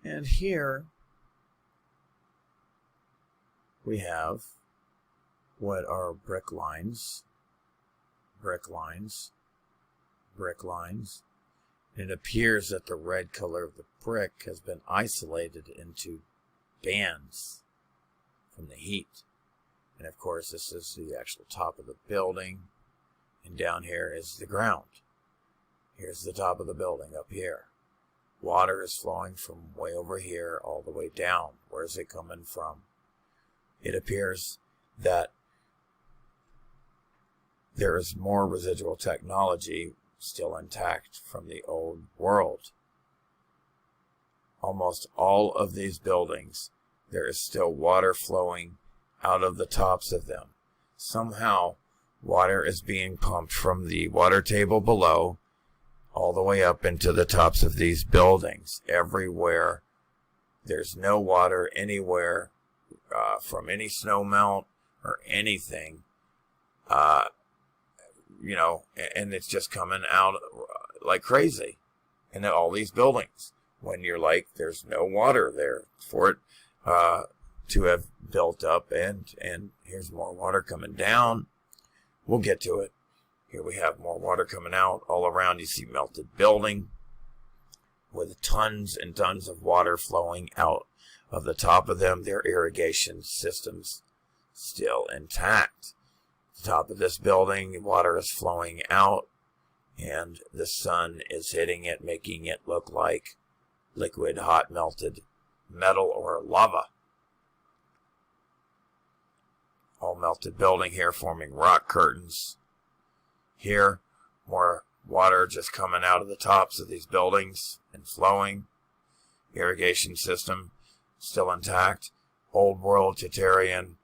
And here we have what are brick lines, brick lines, brick lines. It appears that the red color of the brick has been isolated into bands from the heat. And of course, this is the actual top of the building. And down here is the ground. Here's the top of the building up here. Water is flowing from way over here all the way down. Where is it coming from? It appears that there is more residual technology still intact from the old world. Almost all of these buildings, there is still water flowing out of the tops of them. Somehow, water is being pumped from the water table below all the way up into the tops of these buildings. Everywhere, there's no water anywhere from any snow melt or anything. And it's just coming out like crazy in all these buildings. When you're like, there's no water there for it to have built up, and here's more water coming down. We'll get to it. Here we have more water coming out all around. You see melted building with tons and tons of water flowing out of the top of them. Their irrigation systems still intact. The top of this building, water is flowing out, and the sun is hitting it, making it look like liquid hot melted metal or lava. All melted building here, forming rock curtains. Here, more water just coming out of the tops of these buildings and flowing. Irrigation system still intact. Old world Tatarian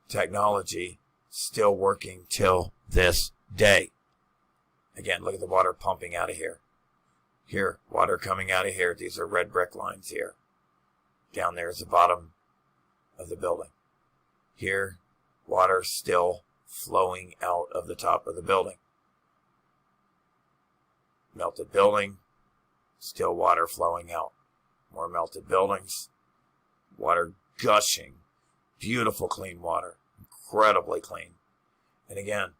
technology still working till this day. Again, look at the water pumping out of here. Here, water coming out of here. These are red brick lines here. Down there is the bottom of the building. Here, water still flowing out of the top of the building. Melted building, still water flowing out. More melted buildings, water gushing. Beautiful clean water, incredibly clean. And again,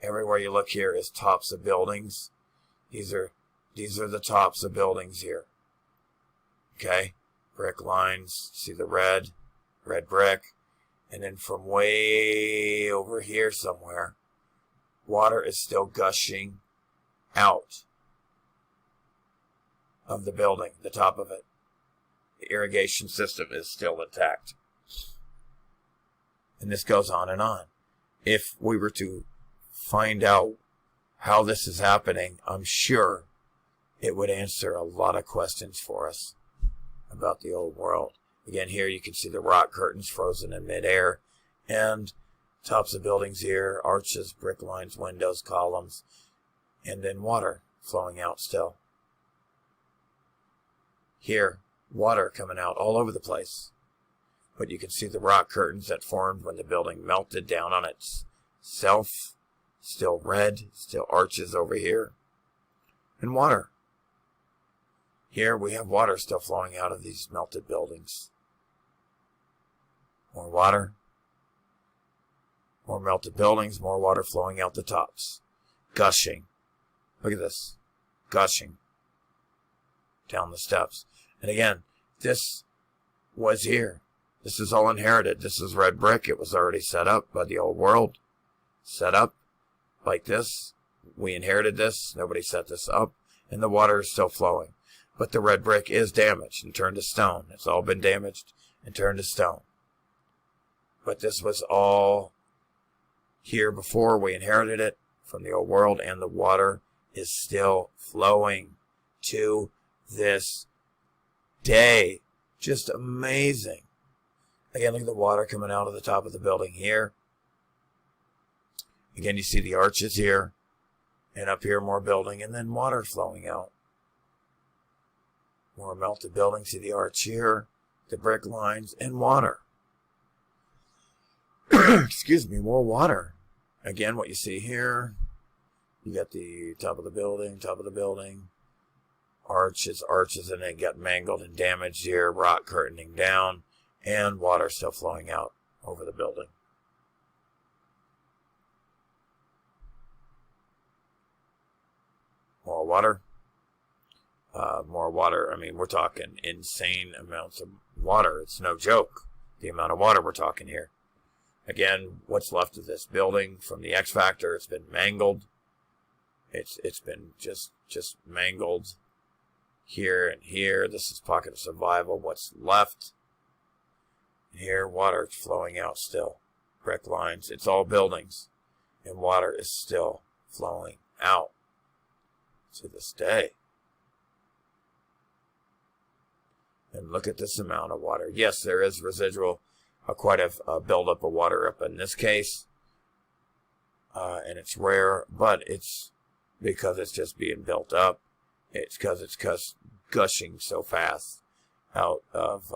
everywhere you look here is tops of buildings. These are the tops of buildings here. Okay, brick lines. See the red brick. And then from way over here somewhere, water is still gushing out of the building, the top of it. The irrigation system is still intact. And this goes on and on. If we were to find out how this is happening, I'm sure it would answer a lot of questions for us about the old world. Again, here you can see the rock curtains frozen in midair, and tops of buildings here, arches, brick lines, windows, columns, and then water flowing out still. Here, water coming out all over the place. But you can see the rock curtains that formed when the building melted down on itself. Still red, still arches over here. And water. Here we have water still flowing out of these melted buildings. More water. More melted buildings, more water flowing out the tops. Gushing. Look at this. Gushing. Down the steps. And again, this was here. This is all inherited. This is red brick. It was already set up by the old world. Set up like this. We inherited this. Nobody set this up. And the water is still flowing. But the red brick is damaged and turned to stone. It's all been damaged and turned to stone. But this was all here before we inherited it from the old world. And the water is still flowing to this day. Just amazing. Again, look at the water coming out of the top of the building here. Again, you see the arches here. And up here, more building. And then water flowing out. More melted building. See the arch here. The brick lines. And water. Excuse me, more water. Again, what you see here. You got the top of the building. arches, and it got mangled and damaged here, rock curtaining down, and water still flowing out over the building. More water. More water. I mean, we're talking insane amounts of water. It's no joke, the amount of water we're talking here. Again, what's left of this building from the X Factor, it's been mangled. It's been just mangled here and here. This is pocket of survival. What's left here, water is flowing out still. Brick lines. It's all buildings, and water is still flowing out to this day. And look at this amount of water. Yes, there is residual, quite a buildup of water up in this case. And it's rare, but it's because it's just being built up. It's because it's gushing so fast out of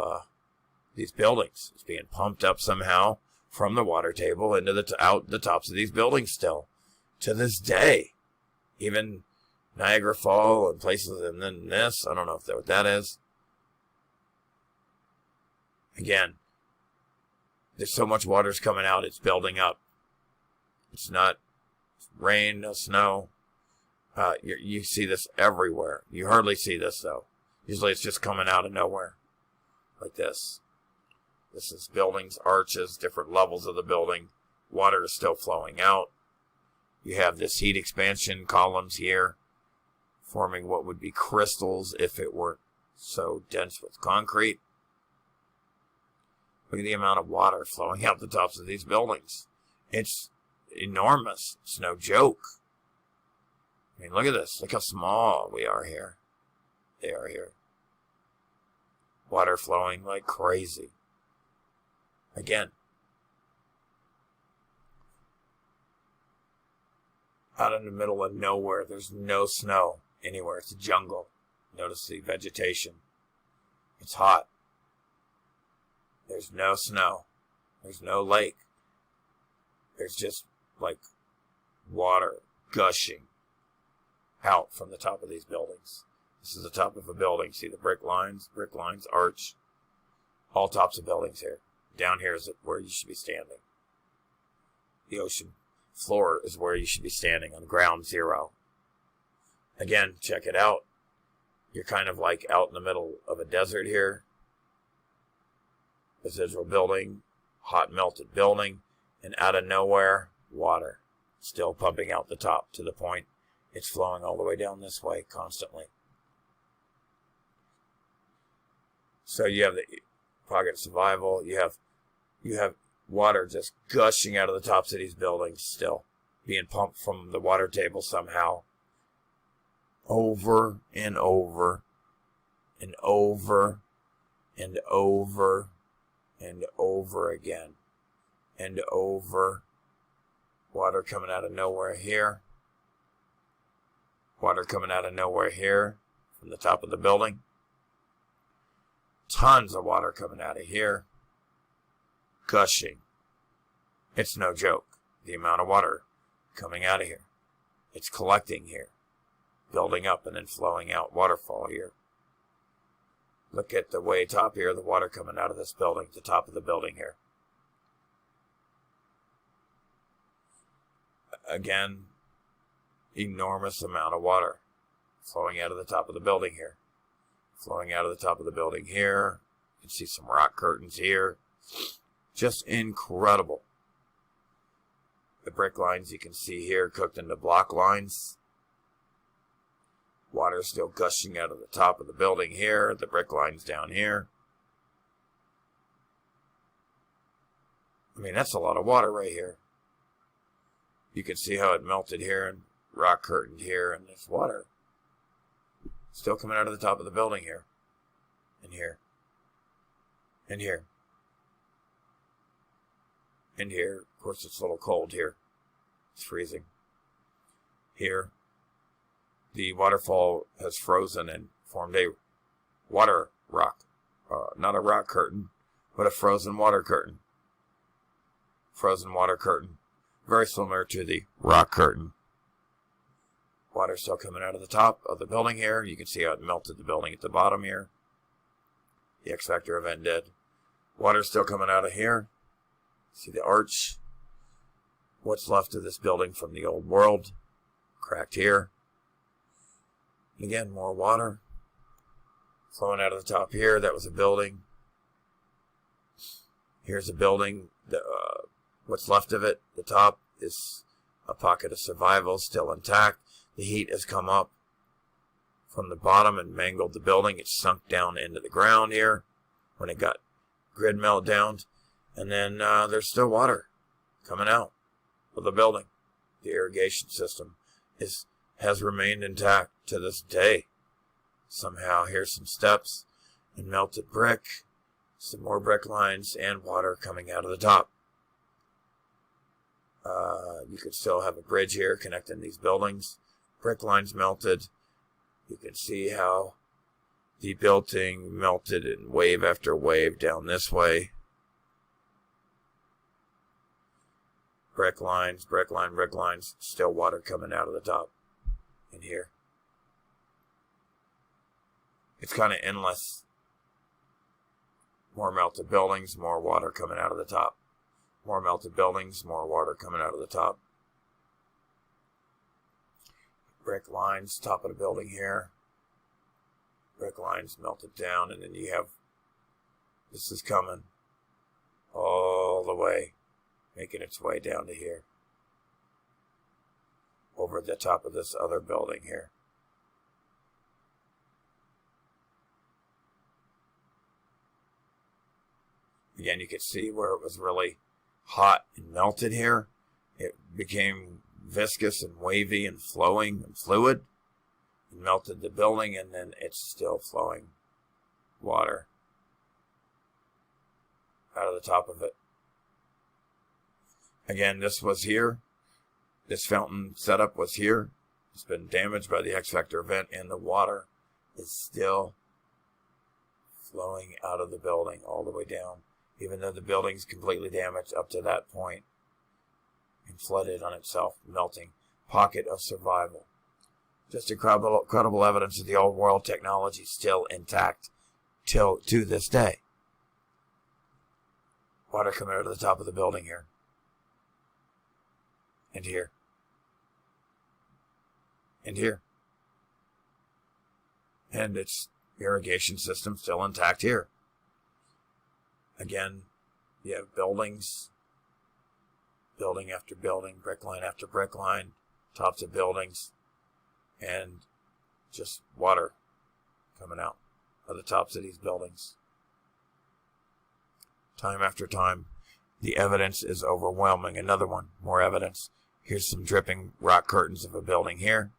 these buildings. It's being pumped up somehow from the water table into out the tops of these buildings still. To this day. Even Niagara Falls and places, and then this, I don't know what that is. Again, there's so much water's coming out, it's building up. It's not rain, no snow. You see this everywhere. You hardly see this, though. Usually it's just coming out of nowhere. Like this. This is buildings, arches, different levels of the building. Water is still flowing out. You have this heat expansion columns here, forming what would be crystals if it weren't so dense with concrete. Look at the amount of water flowing out the tops of these buildings. It's enormous. It's no joke. I mean, look at this. Look how small we are here. They are here. Water flowing like crazy. Again. Out in the middle of nowhere. There's no snow anywhere. It's a jungle. Notice the vegetation. It's hot. There's no snow. There's no lake. There's just like water gushing out from the top of these buildings. This is the top of a building. See the brick lines, arch. All tops of buildings here. Down here is where you should be standing. The ocean floor is where you should be standing on ground zero. Again, check it out. You're kind of like out in the middle of a desert here. Residual building, hot melted building, and out of nowhere, water. Still pumping out the top to the point it's flowing all the way down this way constantly. So you have the pocket of survival. You have water just gushing out of the tops of these buildings still, being pumped from the water table somehow. Over and over and over and over and over again and over. Water coming out of nowhere here. Water coming out of nowhere here from the top of the building. Tons of water coming out of here. Gushing. It's no joke, the amount of water coming out of here. It's collecting here, building up and then flowing out. Waterfall here. Look at the way top here, the water coming out of this building, the top of the building here. Again, enormous amount of water flowing out of the top of the building here. Flowing out of the top of the building here. You can see some rock curtains here. Just incredible. The brick lines you can see here cooked into block lines. Water still gushing out of the top of the building here. The brick lines down here. I mean, that's a lot of water right here. You can see how it melted here and rock curtained here, and there's water still coming out of the top of the building here. And here. And here. And here. Of course, it's a little cold here. It's freezing. Here. The waterfall has frozen and formed a water rock. Not a rock curtain, but a frozen water curtain. Frozen water curtain. Very similar to the rock curtain Water still coming out of the top of the building here. You can see how it melted the building at the bottom here. The X factor event did. Water still coming out of here. See the arch. What's left of this building from the old world. Cracked here. Again, more water flowing out of the top here. That was a building. Here's a building. What's left of it, the top, is a pocket of survival, still intact. The heat has come up from the bottom and mangled the building. It sunk down into the ground here when it got grid meltdown. And then there's still water coming out of the building. The irrigation system has remained intact to this day. Somehow here's some steps and melted brick, some more brick lines, and water coming out of the top. You could still have a bridge here connecting these buildings. Brick lines melted. You can see how the building melted in wave after wave down this way. Brick lines, brick lines, still water coming out of the top in here. It's kind of endless. More melted buildings, more water coming out of the top. More melted buildings, more water coming out of the top. Brick lines, top of the building here. Brick lines melted down, and then you have, this is coming all the way, making its way down to here. Over the top of this other building here. Again, you could see where it was really hot and melted here. It became viscous and wavy and flowing and fluid. It melted the building, and then it's still flowing water out of the top of it. Again, this was here. This fountain setup was here. It's been damaged by the X factor event, and the water is still flowing out of the building all the way down, even though the building's completely damaged up to that point and flooded on itself, melting. Pocket of survival. Just incredible evidence of the old world technology still intact to this day. Water coming out of the top of the building here. And here. And here. And its irrigation system still intact here. Again, you have buildings, building after building, brick line after brick line, tops of buildings, and just water coming out of the tops of these buildings. Time after time, the evidence is overwhelming. Another one, more evidence. Here's some dripping rock curtains of a building here.